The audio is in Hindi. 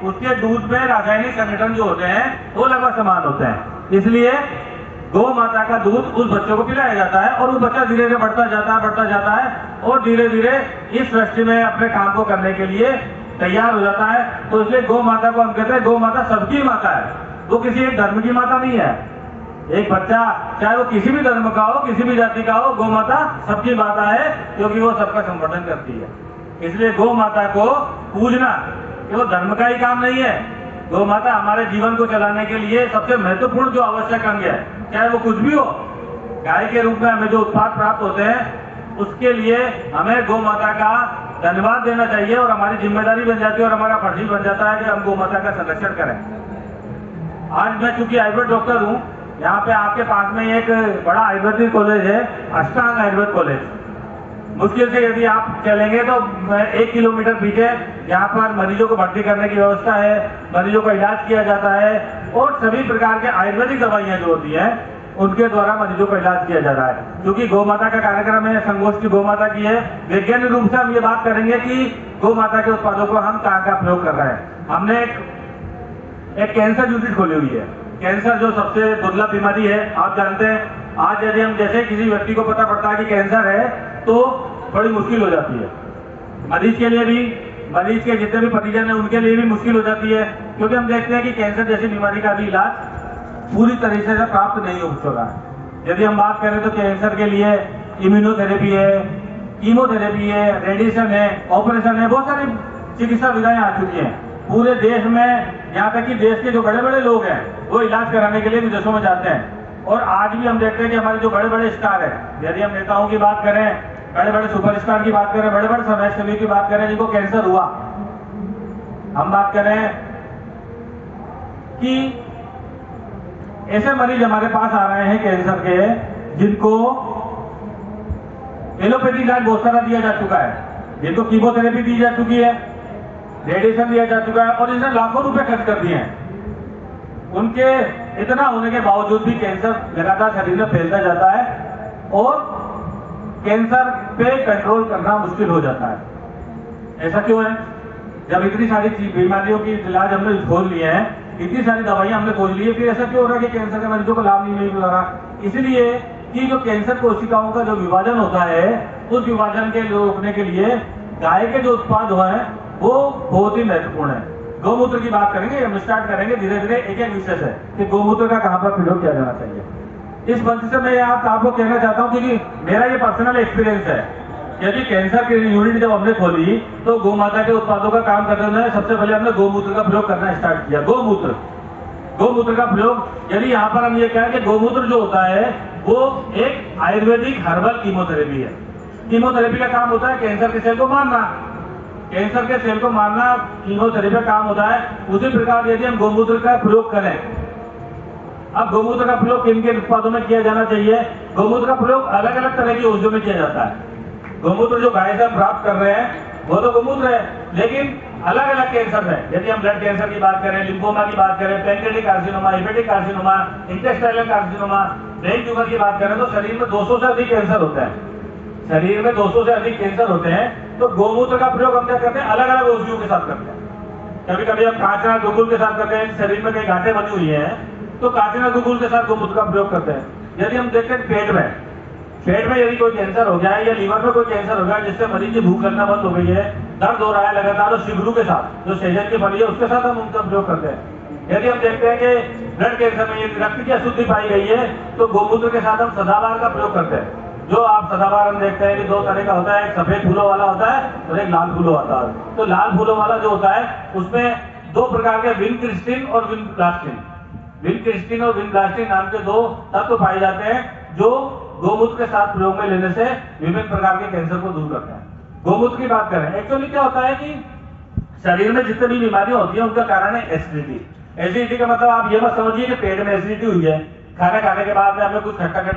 उसके दूध में रासायनिक संगठन जो होते हैं वो लगभग समान होते हैं। इसलिए गौ माता का दूध उस बच्चों को पिलाया जाता है और वो बच्चा धीरे धीरे बढ़ता जाता है और धीरे धीरे इस सृष्टि में अपने काम को करने के लिए तैयार हो जाता है। तो इसलिए गौ माता को हम कहते हैं गौ माता सबकी माता है, वो किसी एक धर्म की माता नहीं है। एक बच्चा चाहे वो किसी भी धर्म का हो, किसी भी जाति का हो, गौ माता सबकी माता है, क्योंकि वो सबका संवर्धन करती है। इसलिए गौ माता को पूजना केवल धर्म का ही काम नहीं है। गौ माता हमारे जीवन को चलाने के लिए सबसे महत्वपूर्ण जो आवश्यक अंग है, चाहे वो कुछ भी हो, गाय के रूप में हमें जो उत्पाद प्राप्त होते हैं उसके लिए हमें गौ माता का धन्यवाद देना चाहिए और हमारी जिम्मेदारी बन जाती है और हमारा फर्ज बन जाता है कि हम गौ माता का संरक्षण करें। आज मैं चूंकि आयुर्वेद डॉक्टर हूँ, यहाँ पे आपके पास में एक बड़ा आयुर्वेदिक कॉलेज है, अष्टांग आयुर्वेद कॉलेज। मुश्किल से यदि आप चलेंगे तो 1 किलोमीटर पीछे यहाँ पर मरीजों को भर्ती करने की व्यवस्था है, मरीजों का इलाज किया जाता है और सभी प्रकार के आयुर्वेदिक दवाइयाँ जो होती हैं उनके द्वारा मरीजों का इलाज किया जा रहा है। क्योंकि गौ माता का कार्यक्रम है, संगोष्ठी गौ माता की है, वैज्ञानिक रूप से हम ये बात करेंगे कि गौ माता के उत्पादों को हम कहाँ का प्रयोग कर रहे हैं। हमने एक कैंसर यूनिट खोली हुई है। कैंसर जो सबसे दुर्लभ बीमारी है, आप जानते हैं। आज यदि हम जैसे किसी व्यक्ति को पता पड़ता है कि कैंसर है तो बड़ी मुश्किल हो जाती है, मरीज के लिए भी, मरीज के जितने भी परिजन हैं उनके लिए भी मुश्किल हो जाती है, क्योंकि हम देखते हैं कि कैंसर जैसी बीमारी का भी इलाज पूरी तरीके से प्राप्त नहीं हो चुका है। यदि हम बात करें तो कैंसर के लिए इम्यूनोथेरेपी है, कीमोथेरेपी है, रेडिएशन है, ऑपरेशन है, बहुत सारी चिकित्सा विधाएं आ चुकी हैं पूरे देश में। यहाँ तक कि देश के जो बड़े बड़े लोग हैं वो इलाज कराने के लिए विदेशों में जाते हैं। और आज भी हम देखते हैं कि हमारे जो बड़े बड़े स्टार हैं, यदि हम नेताओं की बात करें, बड़े बड़े सुपरस्टार की बात करें, बड़े बड़े समाजसेवी की बात करें जिनको कैंसर हुआ, हम बात करें कि ऐसे मरीज हमारे पास आ रहे हैं कैंसर के जिनको एलोपैथी इलाज बहुत सारा दिया जा चुका है, जिनको कीमोथेरेपी दी जा चुकी है, रेडिएशन दिया जा चुका है और इसने लाखों रुपए खर्च कर दिए हैं। उनके इतना होने के बावजूद भी कैंसर लगातार शरीर में फैलता जाता है और कैंसर पे कंट्रोल करना मुश्किल हो जाता है। ऐसा क्यों है? जब इतनी सारी बीमारियों की इलाज हमने खोज लिए हैं, इतनी सारी दवाइयां हमने खोज ली है, फिर ऐसा क्यों हो रहा है कि कैंसर के मरीजों को लाभ नहीं मिल रहा? इसलिए कि जो कैंसर कोशिकाओं का जो विभाजन होता है, उस विभाजन के रोकने के लिए गाय के जो उत्पाद हैं वो बहुत ही महत्वपूर्ण है। गौमूत्र की बात करेंगे, हम स्टार्ट करेंगे धीरे धीरे एक एक विषय से कि गौमूत्र का कहां पर प्रयोग किया जाना चाहिए। इस मंच से मैं आपको कहना चाहता हूं क्योंकि मेरा ये पर्सनल एक्सपीरियंस है। यदि कैंसर की यूनिट जब हमने खोली तो गौ माता के उत्पादों का काम करते हुए सबसे पहले हमने गौमूत्र का प्रयोग करना स्टार्ट किया। गौमूत्र का प्रयोग, यदि यहाँ पर हम ये कहें कि गौमूत्र जो होता है वो एक आयुर्वेदिक हर्बल कीमोथेरेपी है। कीमोथेरेपी का काम होता है कैंसर के सेल को मारना, कैंसर के सेल को मारना कीमोथेरेपी का काम होता है। उसी प्रकार यदि हम गौमूत्र का प्रयोग करें, अब गौमूत्र का प्रयोग किन किन उत्पादों में किया जाना चाहिए? गौमूत्र का प्रयोग अलग अलग तरह की औषधियों में किया जाता है। गौमूत्र जो गाय से प्राप्त कर रहे हैं वो तो गौमूत्र है, लेकिन अलग अलग कैंसर में, यदि हम ब्लड कैंसर की बात करें, लिम्फोमा की बात करें, pancreatic carcinoma, hepatic carcinoma, intestinal carcinoma, brain tumour की बात करें तो शरीर में 200 से अधिक कैंसर होते हैं। शरीर में 200 से अधिक कैंसर होते हैं तो गौमूत्र का प्रयोग हम क्या करते हैं? अलग अलग औषधियों के साथ करते हैं। कभी कभी हम कांचना गुगुल के साथ करते हैं, शरीर में कई गांठें बनी हुई हैं तो कांचना गुगुल के साथ गौमूत्र का प्रयोग करते हैं। यदि हम देखते हैं पेट में यदि कोई कैंसर हो गया है या लीवर में कोई कैंसर हो गया है जिससे मरीज की भूख लगना बंद हो गई है, दर्द हो रहा है लगातार, तो शिगरू के साथ जो सेजन की फली है उसके साथ हम उनका प्रयोग करते हैं। यदि हम देखते हैं कि ब्लड कैंसर में यदि रक्त की अशुद्धि पाई गई है तो गौमूत्र के साथ हम सदाबहार का प्रयोग करते हैं। जो आप सदाबहार हम देखते हैं कि 2 तरह का होता है, एक सफेद फूलों वाला होता है और एक लाल फूलों वाला होता है। तो लाल फूलों वाला जो होता है उसमें 2 प्रकार के विनक्रिस्टिन और विनक्रिस्टिन और विनब्लास्टिन नाम के 2 तत्व पाए जाते हैं जो गौमूत्र के साथ प्रयोग में लेने से विभिन्न प्रकार के कैंसर को दूर करते हैं। गौमूत्र की बात करें, एक्चुअली क्या होता है कि शरीर में जितनी भी बीमारियां होती हैं उनका कारण है एसिडिटी। एसिडिटी का मतलब आप ये मत समझिए कि पेट में एसिडिटी हुई है, खाना खाने के बाद में हमें कुछ खट्टा